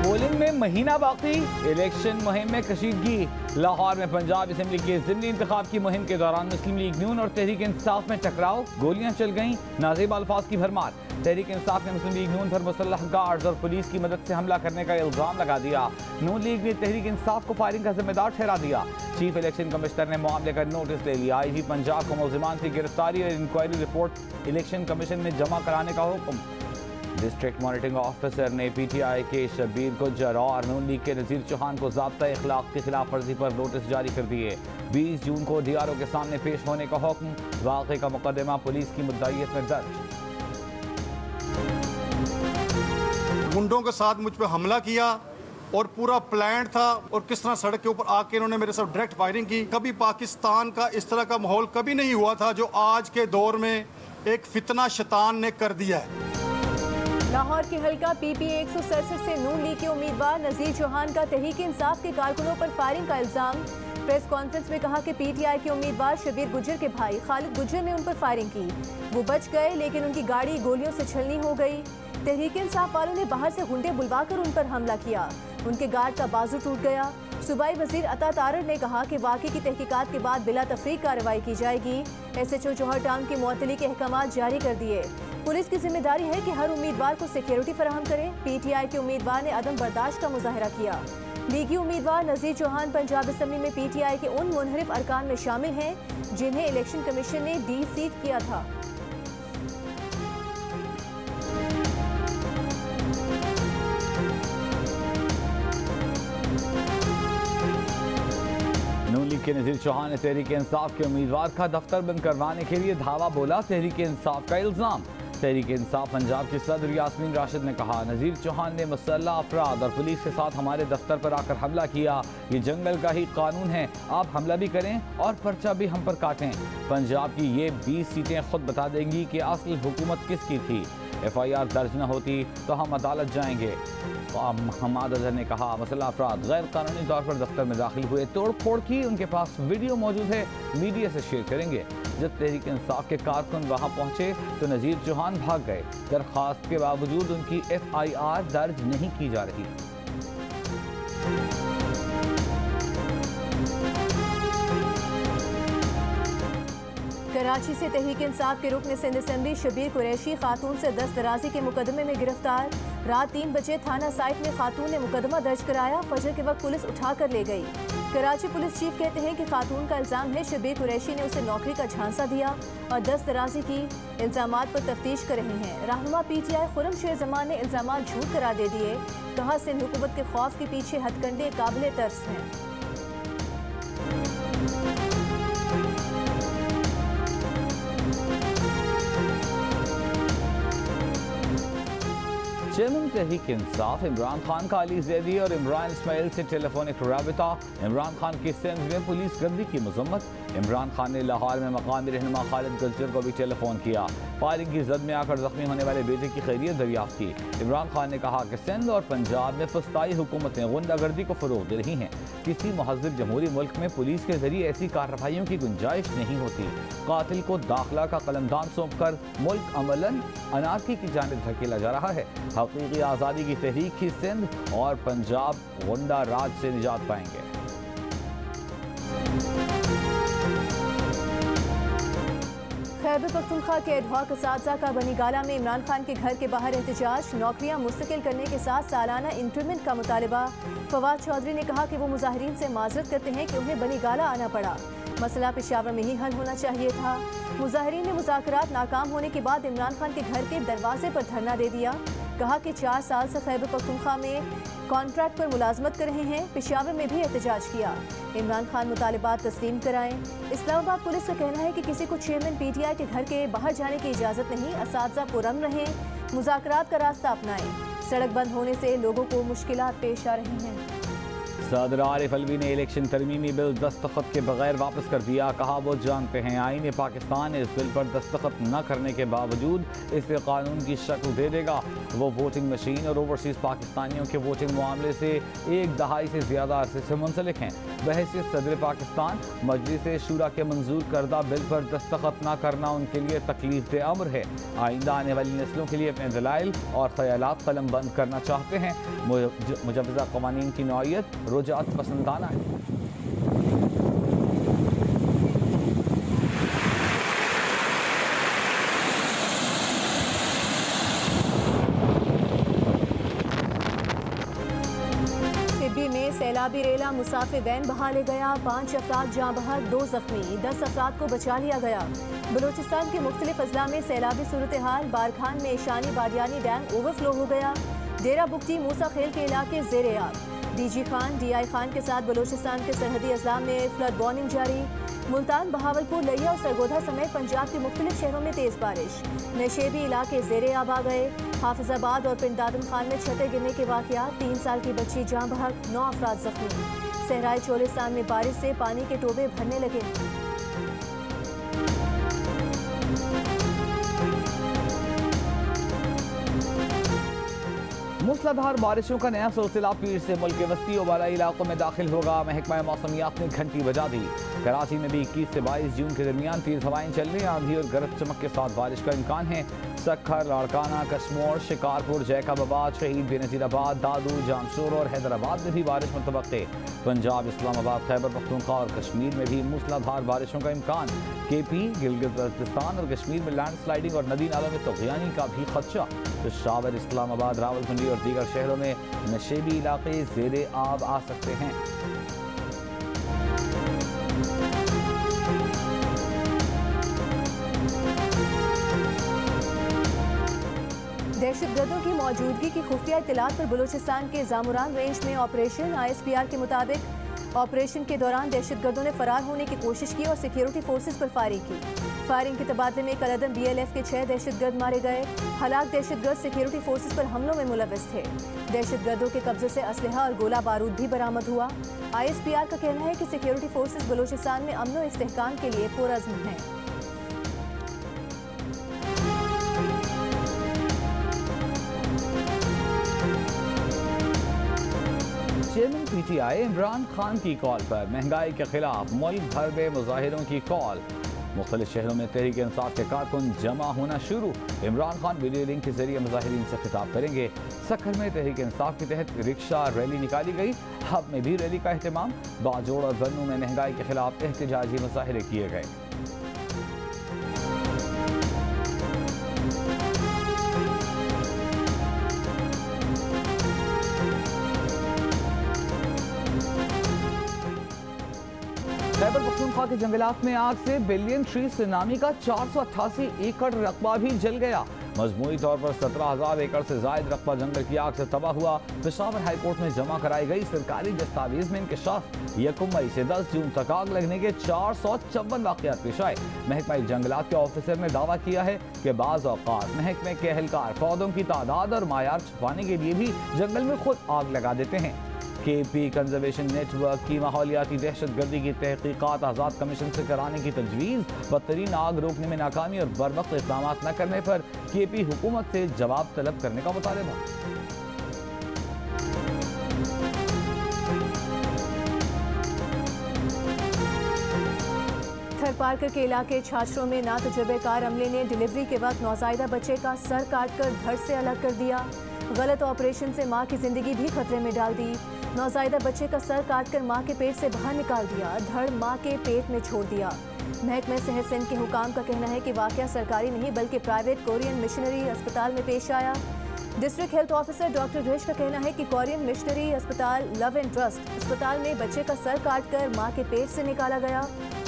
Polling में महीना बाकी, इलेक्शन मुहिम में कशीदगी। लाहौर में पंजाब असेंबली के ज़िमनी इंतखाब की मुहिम के दौरान मुस्लिम लीग नून और तहरीक इंसाफ में टकराव, गोलियां चल गईं, नाज़ेब अल्फाज की भरमार। तहरीक इंसाफ ने मुस्लिम लीग नून पर मुसल्लह गार्ड्स और पुलिस की मदद से हमला करने का इल्ज़ाम लगा दिया। नून लीग ने तहरीक इंसाफ को फायरिंग का जिम्मेदार ठहरा दिया। चीफ इलेक्शन कमिश्नर ने मामले का नोटिस ले लिया। IG पंजाब को मुलजिमान की गिरफ्तारी और इंक्वायरी रिपोर्ट इलेक्शन कमीशन में जमा कराने का हुक्म। डिस्ट्रिक्ट मॉनिटरिंग ऑफिसर ने PTI के शबीर गुज्जर और नून लीग के नज़ीर चौहान को ज़ाब्ता इखलाक की खिलाफ वर्जी पर नोटिस जारी कर दिए। 20 जून को DRO के सामने पेश होने का हुक्म। वाक़े का मुकदमा पुलिस की मुद्दाइयत में दर्ज। गुंडों के साथ मुझ पर हमला किया और पूरा प्लान था, और किस तरह सड़क के ऊपर आके इन्होंने मेरे साथ डायरेक्ट फायरिंग की। कभी पाकिस्तान का इस तरह का माहौल कभी नहीं हुआ था जो आज के दौर में एक फितना शैतान ने कर दिया है। लाहौर के हल्का PPA 167 से नून लीग के उम्मीदवार नज़ीर चौहान का तहरीक इंसाफ के कारकुनों पर फायरिंग का इल्जाम। प्रेस कॉन्फ्रेंस में कहा कि PTI के उम्मीदवार शबीर गुज्जर के भाई खालिद गुज्जर ने उन पर फायरिंग की। वो बच गए, लेकिन उनकी गाड़ी गोलियों से छलनी हो गई। तहरीक इंसाफ वालों ने बाहर से गुंडे बुलवाकर उन पर हमला किया। उनके गार्ड का बाजू टूट गया। सूबाई वजीर अता तारड़ ने कहा कि वाक़े की तहकीकात के बाद बिला तफरीक कार्रवाई की जाएगी। SHO जौहर टाउन की मुअत्तली के अहकाम जारी कर दिए। पुलिस की जिम्मेदारी है कि हर उम्मीदवार को सिक्योरिटी फराहम करे। PTI के उम्मीदवार ने अदम बर्दाश्त का मुजाहरा किया। लीगी उम्मीदवार नज़ीर चौहान पंजाब असेंबली में PTI के उन मुनहरिफ अरकान में शामिल हैं जिन्हें इलेक्शन कमीशन ने डीसीट किया था। नून लीग के नज़ीर चौहान ने तहरीक इंसाफ के उम्मीदवार का दफ्तर बंद करवाने के लिए धावा बोला। तहरीक इंसाफ का इल्ज़ाम। तहरीक इंसाफ पंजाब की सदर यास्मीन राशिद ने कहा, नज़ीर चौहान ने मुसल्लह अफराद और पुलिस के साथ हमारे दफ्तर पर आकर हमला किया। ये जंगल का ही कानून है, आप हमला भी करें और पर्चा भी हम पर काटें। पंजाब की ये 20 सीटें खुद बता देंगी कि असल हुकूमत किसकी थी। FIR दर्ज न होती तो हम अदालत जाएंगे। हमाद अजहर ने कहा, मुसल्लह अफराद गैर कानूनी तौर पर दफ्तर में दाखिल हुए, तोड़ फोड़ की, उनके पास वीडियो मौजूद है, मीडिया से शेयर करेंगे। जब तहरीक इंसाफ के कारकुन वहां पहुंचे तो नज़ीर चौहान भाग गए। दरख्वास्त के बावजूद उनकी FIR दर्ज नहीं की जा रही। कराची से तहरीक इंसाफ के रुकन सिंध असेंबली शबीर कुरैशी खातून से दस्तराजी के मुकदमे में गिरफ्तार। रात 3 बजे थाना साइट में खातून ने मुकदमा दर्ज कराया। फजर के वक्त पुलिस उठा कर ले गई। कराची पुलिस चीफ कहते हैं कि खातून का इल्जाम है शबीर कुरैशी ने उसे नौकरी का झांसा दिया और दस्तराजी की। इल्जामात पर तफ्तीश कर रहे हैं। रहनुमा PTI खुर्रम शेर जमान ने इल्जामात झूठ करार दे दिए। कहा, सिंध हुकूमत के खौफ के पीछे हथकंडे काबिल तर्स हैं। चेयरमैन तहरीक इंसाफ इमरान खान का अली जैदी और इमरान इस्माइल से टेलीफोनिक राबिता। इमरान खान की सिंध में पुलिस गर्दी की मजम्मत। इमरान खान ने लाहौर में मकामी रहनुमा खालिद गुज्जर को भी टेलीफोन किया। फायरिंग की जद में आकर जख्मी होने वाले बेटे की खैरियत दरियाफ्त की। इमरान खान ने कहा कि सिंध और पंजाब में फस्ताई हुकूमतें गुंडागर्दी को फरोग दे रही हैं। किसी महज़ब जमहूरी मुल्क में पुलिस के जरिए ऐसी कार्रवाइयों की गुंजाइश नहीं होती। कातिल को दाखिला का कलमदान सौंप कर मुल्क अमलन अनारकी की जानिब धकेला जा रहा है। हकीकी आज़ादी की तहरीक ही सिंध और पंजाब गुंडा राज से निजात पाएंगे। खैबर पख्तूनख्वा के एडहॉक असातिज़ा का बनीगाला में इमरान खान के घर के बाहर एहतजाज। नौकरियां मुस्तकिल करने के साथ सालाना इंक्रीमेंट का मुतालबा। फवाद चौधरी ने कहा कि वो मुजाहिरीन से माजरत करते हैं कि उन्हें बनीगाला आना पड़ा। मसला पेशावर में ही हल होना चाहिए था। मुजाहिरीन ने मुज़ाकरात नाकाम होने के बाद इमरान खान के घर के दरवाजे पर धरना दे दिया। कहा कि 4 साल से खैबर पख्तूनख्वा में कॉन्ट्रैक्ट पर मुलाजमत कर रहे हैं। पेशावर में भी एहतजाज किया। इमरान खान मुतालिबात तस्लीम कराएं। इस्लामाबाद पुलिस का कहना है कि किसी को चेयरमैन PTI के घर के बाहर जाने की इजाज़त नहीं। असातिज़ा पुरअमन रहें, मुज़ाकरात का रास्ता अपनाएं। सड़क बंद होने से लोगों को मुश्किलात पेश आ रही हैं। सदर आरिफ अलवी ने इलेक्शन तरमीमी बिल दस्तखत के बगैर वापस कर दिया। कहा वो जानते हैं आईन पाकिस्तान इस बिल पर दस्तखत न करने के बावजूद इसे कानून की शक्ल दे देगा। वो वोटिंग मशीन और ओवरसीज़ पाकिस्तानियों के वोटिंग मामले से एक दहाई से ज़्यादा अरसे से मुंसलिक हैं। बहैसियत सदर पाकिस्तान मजलिस शूरा के मंजूर करदा बिल पर दस्तखत न करना उनके लिए तकलीफ दे अमर है। आइंदा आने वाली नस्लों के लिए अपने दलाइल और ख्यालात कलम बंद करना चाहते हैं। मुजवज़ा क़वानीन की नौइयत रुजात पसंदाना है। सिब्बी में सैलाबी रेला मुसाफिर वैन बहा ले गया। 5 अफराद जाँ बहक, 2 जख्मी, 10 अफराद को बचा लिया गया। बलूचिस्तान के मुख्तलिफ अजला में सैलाबी सूरत हाल। बारखान में ईशानी बादियानी डैम ओवरफ्लो हो गया। डेरा बुगटी मूसा खेल के इलाके ज़ेरे आब। डीजी खान DI खान के साथ बलूचिस्तान के सरहदी अजला में फ्लड वार्निंग जारी। मुल्तान, बहावलपुर, लिया और सरगोधा समेत पंजाब के मुख्तलिफ शहरों में तेज़ बारिश। नशेबी इलाके ज़ेरे आब आ गए। हाफिजाबाद और पिंड दादन खान में छतें गिरने के वाक़यात। 3 साल की बच्ची जाँ बहक, 9 अफराद जख्मी। सहराई चोलिस्तान में बारिश से पानी के टोबे भरने लगे। मूसलाधार बारिशों का नया सिलसिला पीर से मुल्क के वस्ती और बालाई इलाकों में दाखिल होगा। महकमा मौसमियात ने घंटी बजा दी। कराची में भी 21 से 22 जून के दरमियान तेज हवाएं चलने, आंधी और गरज चमक के साथ बारिश का इम्कान है। सक्खर, लाड़काना, कश्मोर, शिकारपुर, जैकबाबाद, शहीद बेनजीराबाद, दादू, जामशोर और हैदराबाद में भी बारिश मुतवक्के। पंजाब, इस्लामाबाद, खैबर पख्तूनख्वा और कश्मीर में भी मूसलाधार बारिशों का इम्कान। KP, गिलगित बल्तिस्तान और कश्मीर में लैंड स्लाइडिंग और नदी नालों में तग़यानी का भी खदशा। पेशावर, इस्लामाबाद, रावलपिंडी और दीगर शहरों में नशेबी इलाके ज़ेरे आब आ सकते हैं। दहशतगर्दों की मौजूदगी की खुफिया इत्तलात पर बलूचिस्तान के जामुरान रेंज में ऑपरेशन। ISPR के मुताबिक ऑपरेशन के दौरान दहशतगर्दों ने फरार होने की कोशिश की और सिक्योरिटी फोर्सेस पर फायरिंग की। फायरिंग के तबादले में कलदम BLF के 6 दहशतगर्द मारे गए। हलाक दहशतगर्द सिक्योरिटी फोर्सेस पर हमलों में मुलविस थे। दहशतगर्दों के कब्जे से असलहा और गोला बारूद भी बरामद हुआ। ISPR का कहना है कि सिक्योरिटी फोर्सेस बलूचिस्तान में अमन और इस्तेहकाम के लिए पुरअज़्म हैं। चेयरमैन PTI इमरान खान की कॉल पर महंगाई के खिलाफ मुल्क भर में मुजाहिरों की कॉल। मुख्तलिफ शहरों में तहरीक इंसाफ के कारकुन जमा होना शुरू। इमरान खान वीडियो लिंक के जरिए मुजाहिरीन से खिताब करेंगे। सक्खर में तहरीक इंसाफ के तहत रिक्शा रैली निकाली गई। हब में भी रैली का एहतमाम। बाजोड़ और बन्नू में महंगाई के खिलाफ एहतजाजी मुजाहिरे किए गए। खैबर पख्तूनख्वा के जंगलात में आग से बिलियन ट्री सुनामी का 488 एकड़ रकबा भी जल गया। मजमूई तौर पर 17,000 एकड़ से जायद रकबा जंगल की आग से तबाह हुआ। पेशावर हाईकोर्ट में जमा कराई गई सरकारी दस्तावेज में इंकशाफ। 1 मई से 10 जून तक आग लगने के 454 वाकयात पेश आए। महकमा जंगलात के ऑफिसर ने दावा किया है कि बाज़ औक़ात महकमे के एहलकार पौधों की तादाद और मायार छुपाने के लिए भी जंगल में खुद आग लगा देते हैं। KP कंजर्वेशन नेटवर्क की माहौलियाती दहशतगर्दी की तहकीकात आज़ाद कमीशन से कराने की तजवीज़। बदतरीन आग रोकने में नाकामी और बरवक्त इक़दाम न करने पर KP हुकूमत से जवाब तलब करने का मुतालबा। थरपारकर के इलाके छाछरों में नातजुर्बेकार अमले ने डिलीवरी के वक्त नौज़ायदा बच्चे का सर काटकर धड़ से अलग कर दिया। गलत ऑपरेशन से मां की जिंदगी भी खतरे में डाल दी। नौज़ायदा बच्चे का सर काटकर मां के पेट से बाहर निकाल दिया। धड़ मां के पेट में छोड़ दिया। महकमा सेहत सिंध के हुकाम का कहना है कि वाकया सरकारी नहीं बल्कि प्राइवेट कोरियन मिशनरी अस्पताल में पेश आया। District health officer doctor greyish का कहना है कि कोरियन मिशनरी अस्पताल लव एंड ट्रस्ट अस्पताल में बच्चे का सर काटकर मां के पेट से निकाला गया।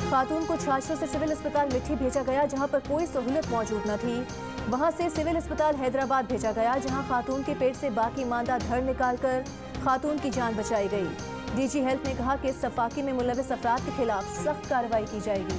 खातून को छाछरों से सिविल अस्पताल मिठी भेजा गया जहां पर कोई सहूलत मौजूद न थी। वहां से सिविल अस्पताल हैदराबाद भेजा गया जहां खातून के पेट से बाकी मादा धड़ निकालकर खातून की जान बचाई गई। DG हेल्थ ने कहा कि इस सफाकी में मुलविस अफराद के खिलाफ सख्त कार्रवाई की जाएगी।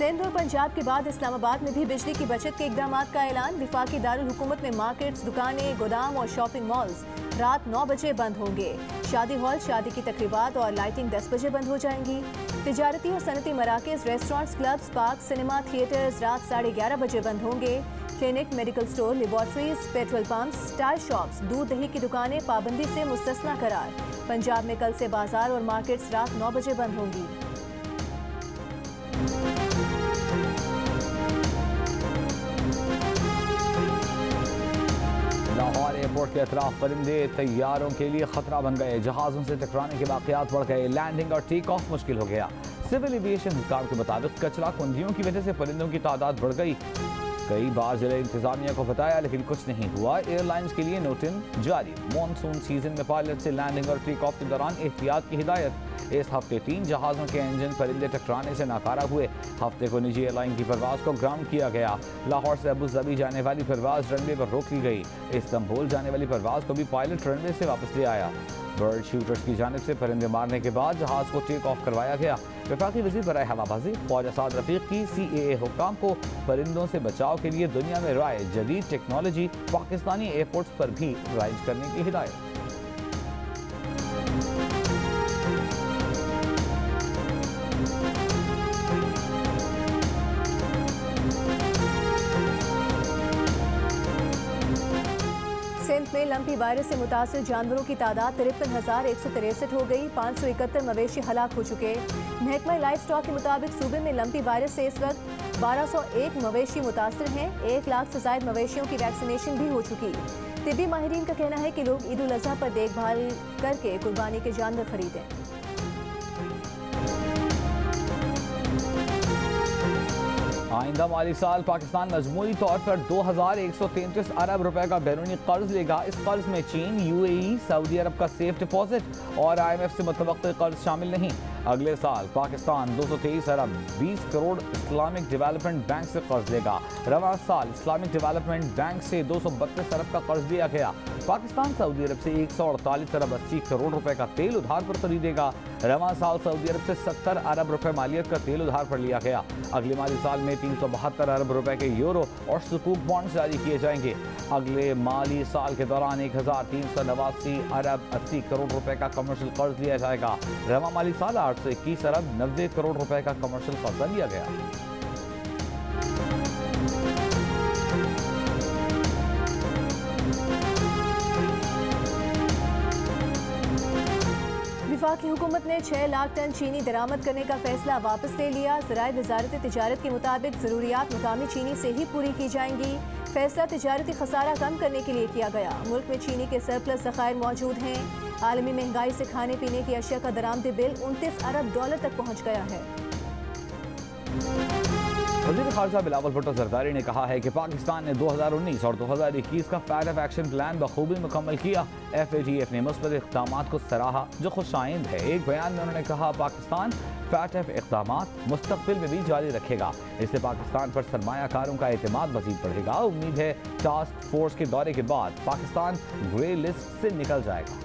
सिंध और पंजाब के बाद इस्लामाबाद में भी बिजली की बचत के इकदाम का ऐलान। वफाकी दारुल हुकूमत में मार्केट्स, दुकानें, गोदाम और शॉपिंग मॉल्स रात 9 बजे बंद होंगे। शादी हॉल, शादी की तकरीबात और लाइटिंग 10 बजे बंद हो जाएंगी। तिजारती और सनती मराकज़, restaurants, clubs, park, cinema, theatres रात 11:30 बजे बंद होंगे। Clinic, medical store, laboratories, petrol pumps, tyre shops, दूध दही की दुकानें पाबंदी से मुस्तस्ना करार। पंजाब में कल से बाजार और मार्केट्स रात 9 बजे बंद होंगी। लाहौर एयरपोर्ट के अतराफ परिंदे तैयारों के लिए खतरा बन गए। जहाज़ों से टकराने के वाक़यात बढ़ गए। लैंडिंग और टेक ऑफ मुश्किल हो गया। सिविल एविएशन हुक्काम के मुताबिक कचरा कुंजियों की वजह से परिंदों की तादाद बढ़ गई। कई बार जिला इंतजामिया को बताया लेकिन कुछ नहीं हुआ। एयरलाइंस के लिए नोटिन जारी। मॉनसून सीजन में पायलट से लैंडिंग और टेक ऑफ के दौरान एहतियात की हिदायत। इस हफ्ते 3 जहाज़ों के इंजन परिंदे टकराने से नाकारा हुए। हफ्ते को निजी एयरलाइन की परवाज को ग्राउंड किया गया। लाहौर से अबू धाबी जाने वाली परवाज रनवे पर रोक ली गई। इस्तांबुल जाने वाली परवाज को भी पायलट रनवे से वापस ले आया। बर्ड शूटर्स की जानिब से परिंदे मारने के बाद जहाज़ को टेक ऑफ करवाया गया। वफाकी वज़ीर बराए हवाबाजी ख्वाजा साद रफीक की CAA हुक्काम को परिंदों से बचाव के लिए दुनिया में राय जदीद टेक्नोलॉजी पाकिस्तानी एयरपोर्ट्स पर भी राइज करने की हिदायत। सिंध में लंपी वायरस से मुतासर जानवरों की तादाद 53,163 हो गई। 571 मवेशी हलाक हो चुके। महकमा लाइफ स्टॉक के मुताबिक सूबे में लंपी वायरस से इस वक्त 1201 मवेशी मुतासर हैं। 1 लाख से ज़ायद मवेशियों की वैक्सीनेशन भी हो चुकी। तिब्बी माहिरीन का कहना है कि लोग ईद उल अज़हा पर देखभाल करके कुर्बानी के जानवर खरीदें। आइंदा माली साल पाकिस्तान मजमूई तौर पर 2133 अरब रुपए का बैरूनी कर्ज लेगा। इस कर्ज में चीन, UAE, सऊदी अरब का सेफ डिपॉजिट और IMF से मुतवक्किल कर्ज शामिल नहीं। अगले साल पाकिस्तान 223 अरब 20 करोड़ इस्लामिक डेवलपमेंट बैंक से कर्ज लेगा। रवां साल इस्लामिक डेवलपमेंट बैंक से 232 अरब का कर्ज लिया गया। पाकिस्तान सऊदी अरब से 148 अरब 80 करोड़ रुपए का तेल उधार पर खरीदेगा। रवां साल सऊदी अरब से 70 अरब रुपए मालियत का तेल उधार पर लिया गया। अगले माली साल में 372 अरब रुपए के यूरो और सुकूक बॉन्ड्स जारी किए जाएंगे। अगले माली साल के दौरान 1389 अरब 80 करोड़ रुपए का कमर्शियल कर्ज लिया जाएगा। रवां माली साल 821 अरब 90 करोड़ रुपए का कमर्शियल कर्जा लिया गया। वफाकी हुकूमत ने 6 लाख टन चीनी दरामद करने का फैसला वापस ले लिया। ज़राए वज़ारत तिजारत के मुताबिक ज़रूरियात मुकामी चीनी से ही पूरी की जाएंगी। फैसला तिजारती खसारा कम करने के लिए किया गया। मुल्क में चीनी के सरप्लस ज़खायर मौजूद हैं। आलमी महंगाई से खाने पीने की अशिया का दरामदी बिल 29 अरब डॉलर तक पहुँच गया है। वज़ीर ख़ारजा बिलावल भुट्टो ज़रदारी ने कहा है कि पाकिस्तान ने 2019 और 2021 का फैट एक्शन प्लान बखूबी मुकम्मल किया। FATF ने मुस्बत इक़दामात को सराहा जो खुशाइंद है। एक बयान में उन्होंने कहा पाकिस्तान FATF इक़दामात मुस्तक़बिल में भी जारी रखेगा। इससे पाकिस्तान पर सरमायाकारों का एतमाद मज़ीद बढ़ेगा। उम्मीद है टास्क फोर्स के दौरे के बाद पाकिस्तान ग्रे लिस्ट से निकल जाएगा।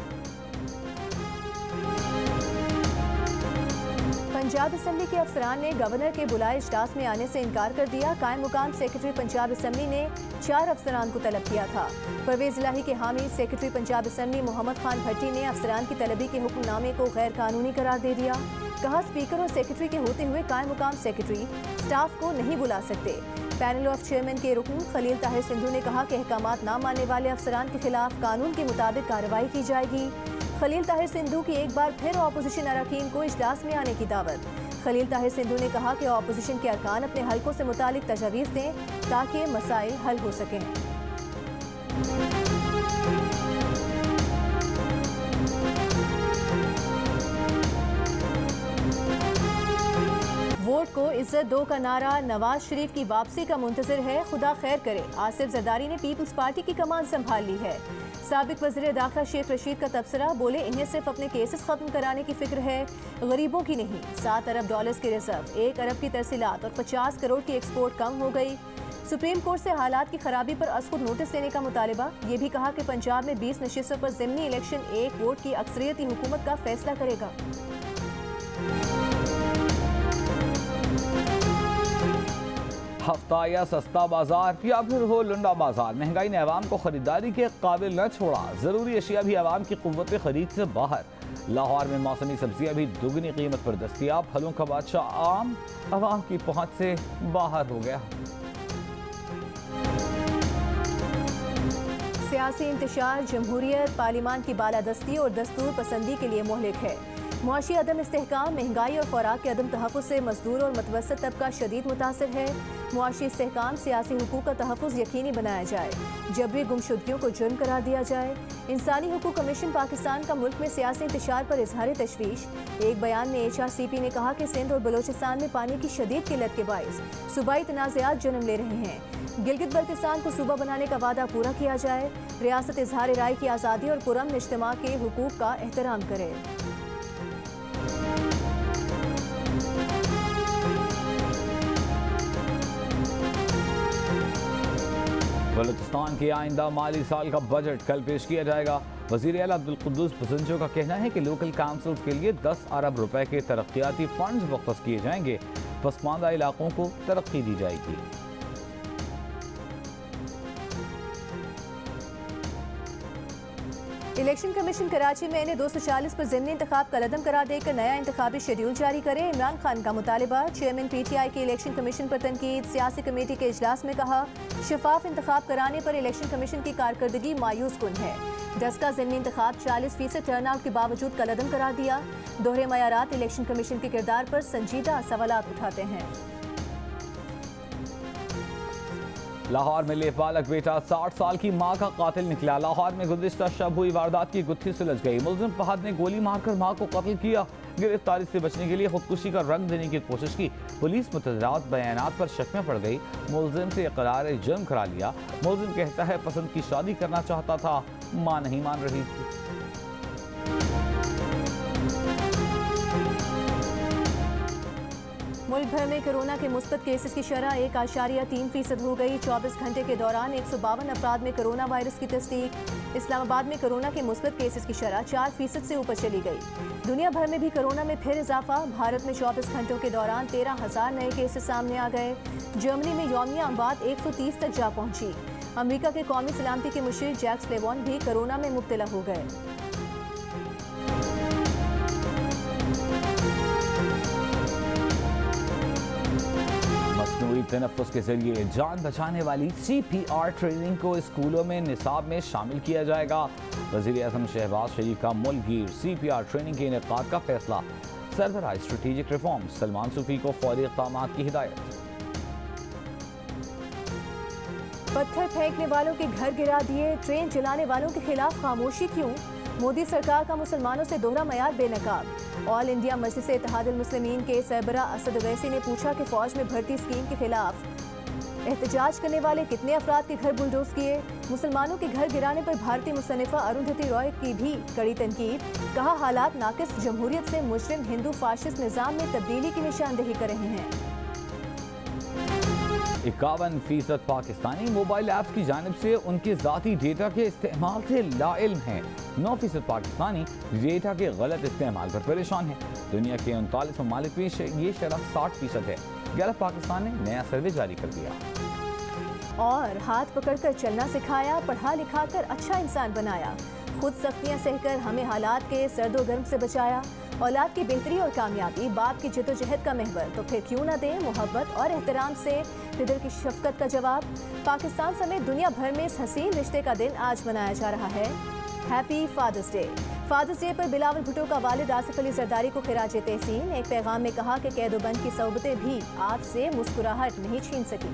पंजाब असम्बली के अफसरान ने गवर्नर के बुलाए इजलास में आने से इनकार कर दिया। कायम मुकाम सेक्रेटरी पंजाब असम्बली ने 4 अफसरान को तलब किया था। परवेज इलाही के हामी सेक्रेटरी पंजाब असम्बली मोहम्मद खान भट्टी ने अफसरान की तलबी के हुक्मनामे को गैर कानूनी करार दे दिया। कहा स्पीकर और सेक्रेटरी के होते हुए कायम मुकाम सेक्रेटरी स्टाफ को नहीं बुला सकते। पैनल ऑफ चेयरमैन के रुकन खलील ताहिर सिंधु ने कहा कि अहकामात ना मानने वाले अफसरान के खिलाफ कानून के मुताबिक कार्रवाई की जाएगी। खलील ताहिर सिंधु की एक बार फिर ऑपोजिशन अरकान को इजलास में आने की दावत। खलील ताहिर सिंधु ने कहा कि ऑपोजिशन के अरकान अपने हलकों से मुतालिक तजवीज़ दें ताकि मसाइल हल हो सकें। वोट को इज्जत दो का नारा नवाज शरीफ की वापसी का मुंतजर है। खुदा खैर करे। आसिफ जरदारी ने पीपल्स पार्टी की कमान संभाल ली है। साबिक वज़ीर दाखिला शेख रशीद का तबसरा, बोले इन्हें सिर्फ अपने केसेस खत्म कराने की फिक्र है, गरीबों की नहीं। 7 अरब डॉलर्स के रिजर्व, 1 अरब की तरसीलात और 50 करोड़ की एक्सपोर्ट कम हो गई। सुप्रीम कोर्ट से हालात की खराबी पर अज़ खुद नोटिस लेने का मुतालिबा। ये भी कहा कि पंजाब में 20 नशिस्तों पर ज़िमनी इलेक्शन 1 वोट की अक्सरियती हुकूमत का फैसला करेगा। हफ्ता या सस्ता बाजार या फिर हो लुंडा बाजार, महंगाई ने अवाम को खरीदारी के काबिल न छोड़ा। जरूरी अशिया भी अवाम की कुव्वत खरीद से बाहर। लाहौर में मौसमी सब्जियां भी दुगनी कीमत पर दस्तियाब। फलों का बादशाह आम अवाम की पहुंच से बाहर हो गया। सियासी इंतशार, जमहूरियत, पार्लिमान की बालादस्ती और दस्तूर पसंदी के लिए मोहलिक है। मुआशी अदम इस्तेहकाम, महंगाई और खुराक के अदम तहफ़्फ़ुज़ से मजदूर और मुतवस्सित तबका शदीद मुतासिर है। मुआशी इस्तेहकाम, सियासी हुकूक का तहफ़्फ़ुज़ यकीनी बनाया जाए, जबरी गुमशुदगियों को जुर्म करार दिया जाए। इंसानी हुकूक कमीशन पाकिस्तान का मुल्क में सियासी इंतशार पर इजहार तशवीश। एक बयान में HRCP ने कहा कि सिंध और बलोचिस्तान में पानी की शदीद किल्लत के बाइस सूबाई तनाज़ात जन्म ले रहे हैं। गिलगित बल्तिस्तान को सूबा बनाने का वादा पूरा किया जाए। रियासत इजहार राय की आज़ादी और पुरअमन इज्तिमा के हुकूक का एहतराम करे। बलूचिस्तान के आइंदा माली साल का बजट कल पेश किया जाएगा। वज़ीर आला अब्दुल कुद्दूस बसंजो का कहना है कि लोकल काउंसिल्स के लिए 10 अरब रुपए के तरक्याती फंड्स मुख्तस किए जाएंगे। पसमानदा इलाकों को तरक्की दी जाएगी। इलेक्शन कमीशन कराची में इन्हें 240 पर ज़िमनी इंतखाब कलअदम करार देकर नया इंतखाबी शेड्यूल जारी करे। इमरान खान का मुतालिबा। चेयरमैन PTI के इलेक्शन कमीशन पर तनकीद। सियासी कमेटी के इजलास में कहा, शफाफ इंतखाब कराने पर इलेक्शन कमीशन की कारकर्दगी मायूस कुन है। 10 का ज़िमनी इंतखाब 40% टर्नआउट के बावजूद कलअदम करार दिया। दोहरे मयारात इलेक्शन कमीशन के किरदार पर संजीदा सवालात उठाते हैं। लाहौर में लेपालक बेटा 60 साल की मां का कातिल निकला। लाहौर में गुज़िश्ता शब हुई वारदात की गुत्थी सुलझ गई। मुलजिम फहद ने गोली मारकर मां को कत्ल किया। गिरफ्तारी से बचने के लिए खुदकुशी का रंग देने की कोशिश की। पुलिस मुतज़ाद बयानात पर शक में पड़ गई। मुलजिम से इकरार जुर्म करा लिया। मुलजिम कहता है पसंद की शादी करना चाहता था, मां नहीं मान रही थी। मुल्क भर में कोरोना के मुस्बत केसेस की शरह 1.3% हो गई। 24 घंटे के दौरान 152 अफराद में कोरोना वायरस की तस्दीक। इस्लामाबाद में कोरोना के मुस्बत केसेस की शरह 4% से ऊपर चली गई। दुनिया भर में भी कोरोना में फिर इजाफा। भारत में 24 घंटों के दौरान 13,000 नए केसेस सामने आ गए। जर्मनी में यौमिया अमवात 130 तक जा पहुंची। अमेरिका के कौमी सलामती के मुशीर जैक स्लेवॉन भी कोरोना में मुब्तला हो गए। मसनूई तनफ़्फ़ुस के जरिए जान बचाने वाली CPR ट्रेनिंग को स्कूलों में निसाब में शामिल किया जाएगा। वज़ीर आज़म शहबाज शरीफ का मुल्कगीर CPR ट्रेनिंग के इनेकाद का फैसला। सरबराह स्ट्रेटेजिक रिफॉर्म सलमान सूफी को फौरी इक़दामात की हिदायत। पत्थर फेंकने वालों के घर गिरा दिए। ट्रेन जलाने वालों के खिलाफ खामोशी क्यों? मोदी सरकार का मुसलमानों से दोहरा मयार बेनकाब। ऑल इंडिया मजलिस इत्तेहादुल मुस्लिमीन के सरबरा असद ओवैसी ने पूछा कि फौज में भर्ती स्कीम के खिलाफ एहतजाज करने वाले कितने अफराद के घर बुलडोज किए। मुसलमानों के घर गिराने पर भारतीय मुसन्निफा अरुंधति रॉय की भी कड़ी तनकीद। कहा, हालात नाकिस जमहूरियत से मुस्लिम हिंदू फाशिस्ट निज़ाम में तब्दीली की निशानदेही कर रहे हैं। 51% पाकिस्तानी मोबाइल ऐप्स की जानिब से उनके ज़ाती डेटा के इस्तेमाल से लाइल्म हैं। 9% पाकिस्तानी डेटा के गलत इस्तेमाल पर परेशान हैं। दुनिया के 39 ममालिक में ये शरह 60% है। गैलप पाकिस्तान ने नया सर्वे जारी कर दिया। और हाथ पकड़कर चलना सिखाया, पढ़ा लिखा कर अच्छा इंसान बनाया। खुद सख्तियाँ सहकर हमें हालात के सर्दो गर्म से बचाया। औलाद की बेहतरी और कामयाबी बाप की जद्दोजहद का महवर, तो फिर क्यों ना दें मोहब्बत और एहतराम से पिदर की शफकत का जवाब। पाकिस्तान समेत दुनिया भर में इस हसीन रिश्ते का दिन आज मनाया जा रहा है। Happy father's day. Father's day पर बिलावल भुट्टो का वालिद आसिफ अली जरदारी को खिराज तहसीन। एक पैगाम में कहा कि कैदोबंद की सोबतें भी आपसे मुस्कुराहट नहीं छीन सकी।